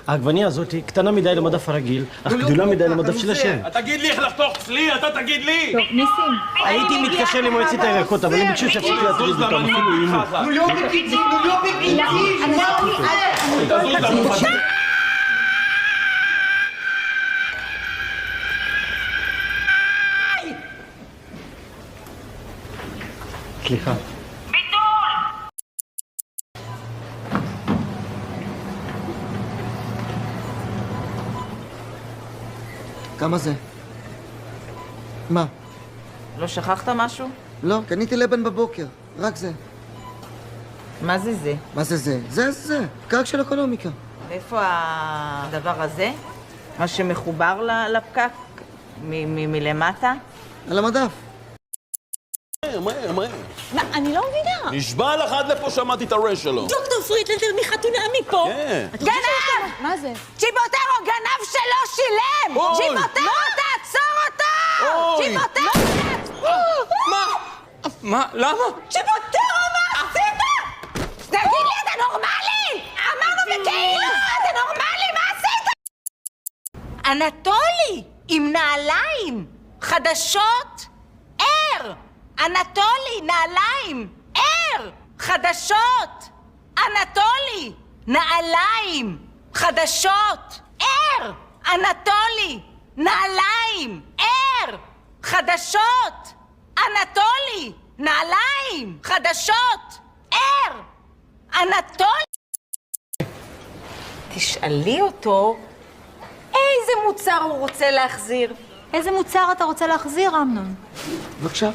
העגבנייה הזאת היא קטנה מדי למדף הרגיל, אך גדולה מדי למדף של השם. תגיד לי איך לחתוך צלי, אתה תגיד לי! טוב, ניסים. הייתי מתקשר למועצת הירקות, אבל הם ביקשו שאפסיק להטריד אותם, אפילו איימו. נו לא בקיצים, מה זה? סליחה. כמה זה? מה? לא שכחת משהו? לא, קניתי לבן בבוקר, רק זה. מה זה זה? מה זה זה? זה, פקק של אקונומיקה. איפה הדבר הזה? מה שמחובר לפקק? מלמטה? על המדף. מהר. מה, אני לא מבינה. נשבע לך עד לפה שמעתי את הרש שלו. דוקטור פרידלנדר מחתונמי פה. כן. גנב! מה זה? צ'יבוטרו, גנב שלא שילם! אוי! צ'יבוטרו, תעצור אותו! אוי! צ'יבוטרו! מה? למה? צ'יבוטרו, מה עשית? תגיד לי, אתה נורמלי? אמרנו בכאילו, אתה נורמלי, מה עשית? אנטולי, עם נעליים, חדשות, ער! אנטולי, נעליים, ער! חדשות! אנטולי, נעליים, חדשות, ער! אנטולי, נעליים, ער! חדשות! אנטולי, נעליים, חדשות, ער! אנטולי! תשאלי אותו איזה מוצר הוא רוצה להחזיר. איזה מוצר אתה רוצה להחזיר, אמנון? בבקשה.